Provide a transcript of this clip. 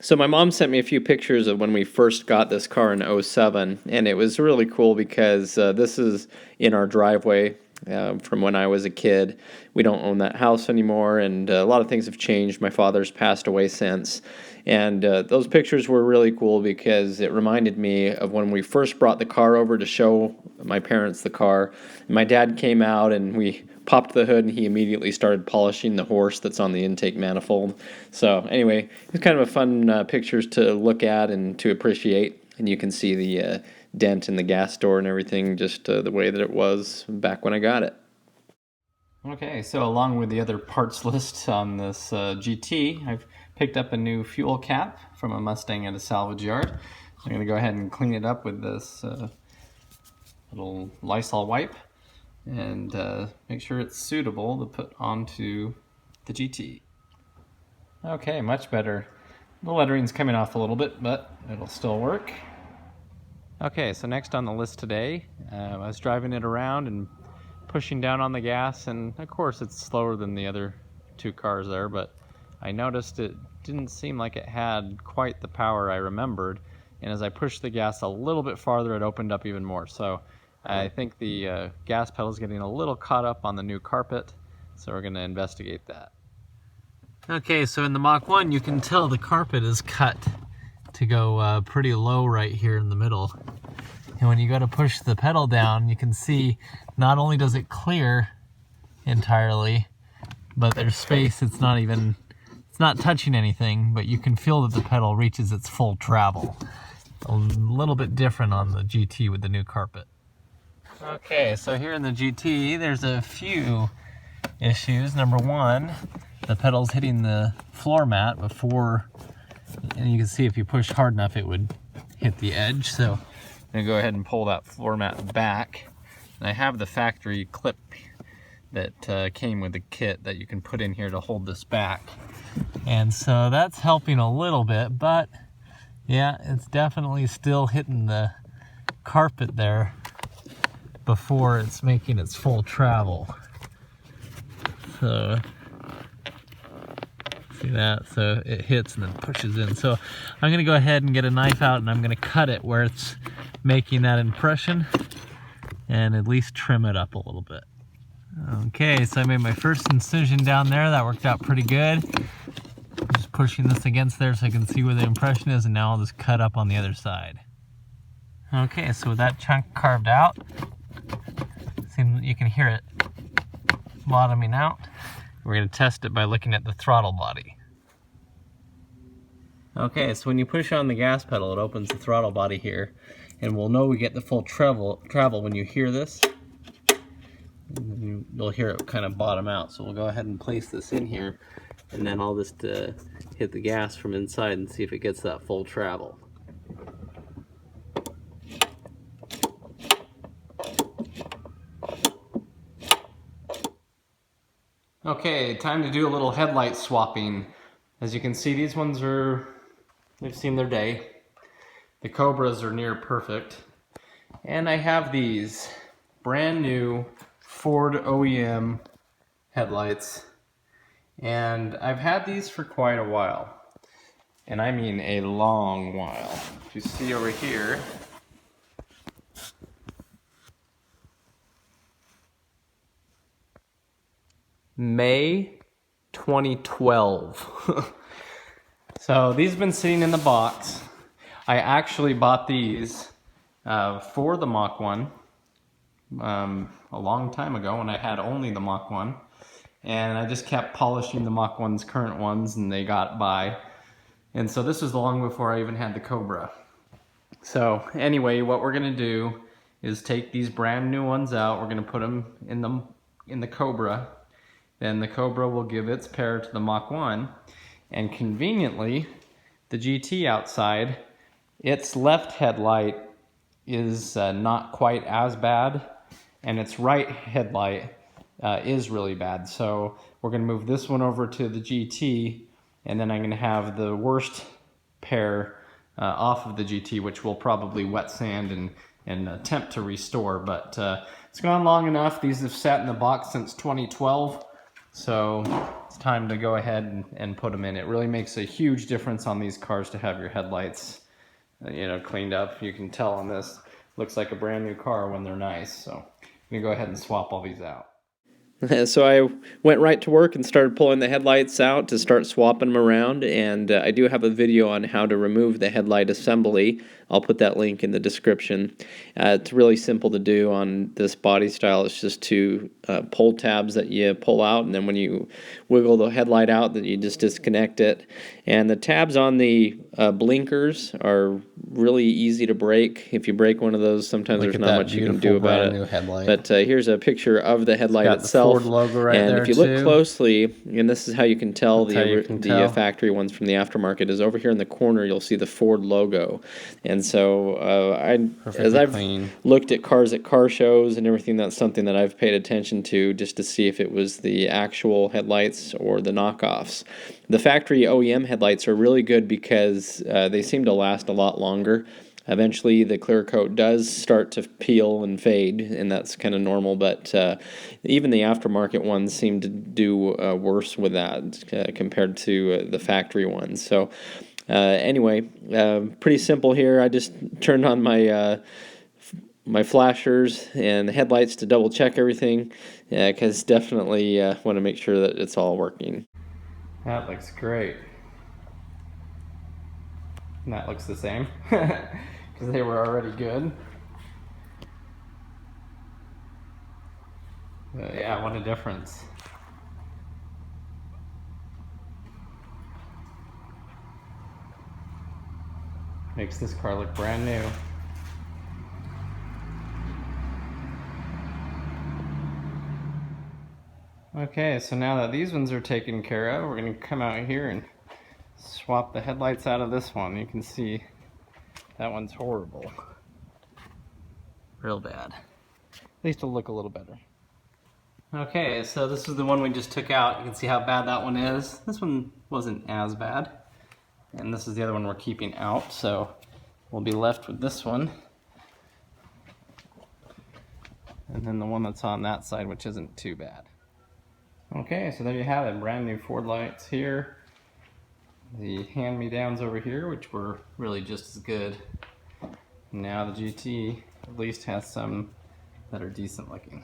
So my mom sent me a few pictures of when we first got this car in '07, and it was really cool because this is in our driveway from when I was a kid. We don't own that house anymore, and a lot of things have changed. My father's passed away since, and those pictures were really cool because it reminded me of when we first brought the car over to show my parents the car. My dad came out, and we popped the hood, and he immediately started polishing the horse that's on the intake manifold. So anyway, it's kind of a fun pictures to look at and to appreciate, and you can see the dent in the gas door and everything, just the way that it was back when I got it. Okay, so along with the other parts list on this GT, I've picked up a new fuel cap from a Mustang at a salvage yard. I'm going to go ahead and clean it up with this little Lysol wipe and make sure it's suitable to put onto the GT. Okay, much better. The lettering's coming off a little bit, but it'll still work. Okay, so next on the list today, I was driving it around and pushing down on the gas, and of course it's slower than the other two cars there, but I noticed it didn't seem like it had quite the power I remembered, and as I pushed the gas a little bit farther, it opened up even more. So I think the gas pedal is getting a little caught up on the new carpet, so we're going to investigate that. Okay, so in the Mach 1 you can tell the carpet is cut to go pretty low right here in the middle. And when you go to push the pedal down, you can see not only does it clear entirely, but there's space. It's not touching anything, but you can feel that the pedal reaches its full travel. A little bit different on the GT with the new carpet. Okay, so here in the GT, there's a few issues. Number one, the pedal's hitting the floor mat before, and you can see if you push hard enough, it would hit the edge. So I'm gonna go ahead and pull that floor mat back. And I have the factory clip that came with the kit that you can put in here to hold this back. And so that's helping a little bit, but yeah, it's definitely still hitting the carpet there before it's making its full travel. So see that? So it hits and then pushes in. So I'm gonna go ahead and get a knife out and I'm gonna cut it where it's making that impression and at least trim it up a little bit. Okay, so I made my first incision down there. That worked out pretty good. Just pushing this against there so I can see where the impression is, and now I'll just cut up on the other side. Okay, so with that chunk carved out, seems you can hear it bottoming out. We're going to test it by looking at the throttle body. Okay, so when you push on the gas pedal, it opens the throttle body here, and we'll know we get the full travel when you hear this. You'll hear it kind of bottom out. So we'll go ahead and place this in here, and then I'll just hit the gas from inside and see if it gets that full travel. Okay, time to do a little headlight swapping. As you can see, these ones they've seen their day. The Cobras are near perfect. And I have these brand new Ford OEM headlights. And I've had these for quite a while. And I mean a long while. If you see over here, May 2012. So these have been sitting in the box. I actually bought these for the Mach 1 a long time ago when I had only the Mach 1. And I just kept polishing the Mach 1's current ones and they got by. And so this was long before I even had the Cobra. So anyway, what we're gonna do is take these brand new ones out. We're gonna put them in the Cobra. Then the Cobra will give its pair to the Mach 1. And conveniently, the GT outside, its left headlight is not quite as bad, and its right headlight is really bad. So we're gonna move this one over to the GT, and then I'm gonna have the worst pair off of the GT, which we'll probably wet sand and attempt to restore. But it's gone long enough. These have sat in the box since 2012. So it's time to go ahead and put them in. It really makes a huge difference on these cars to have your headlights, cleaned up. You can tell on this, looks like a brand new car when they're nice. So I'm gonna go ahead and swap all these out. So I went right to work and started pulling the headlights out to start swapping them around, and I do have a video on how to remove the headlight assembly. I'll put that link in the description. It's really simple to do on this body style. It's just two pull tabs that you pull out, and then when you wiggle the headlight out, then you just disconnect it. And the tabs on the blinkers are really easy to break. If you break one of those, sometimes there's not much you can do about it. But here's a picture of the headlight itself. The Ford logo right and there, if you look closely, and this is how you can tell the factory ones from the aftermarket, is over here in the corner you'll see the Ford logo. And so as I've looked at cars at car shows and everything, that's something that I've paid attention to just to see if it was the actual headlights or the knockoffs. The factory OEM headlights are really good because they seem to last a lot longer. Eventually, the clear coat does start to peel and fade, and that's kind of normal, but even the aftermarket ones seem to do worse with that compared to the factory ones. So anyway, pretty simple here. I just turned on my my flashers and the headlights to double check everything, because definitely want to make sure that it's all working. That looks great. And that looks the same because they were already good. Yeah, what a difference. Makes this car look brand new. Okay, so now that these ones are taken care of, we're going to come out here and swap the headlights out of this one. You can see that one's horrible. Real bad. At least it'll look a little better. Okay, so this is the one we just took out. You can see how bad that one is. This one wasn't as bad. And this is the other one we're keeping out, so we'll be left with this one. And then the one that's on that side, which isn't too bad. Okay, so there you have it. Brand new Ford lights here. The hand-me-downs over here, which were really just as good. Now the GT at least has some that are decent looking.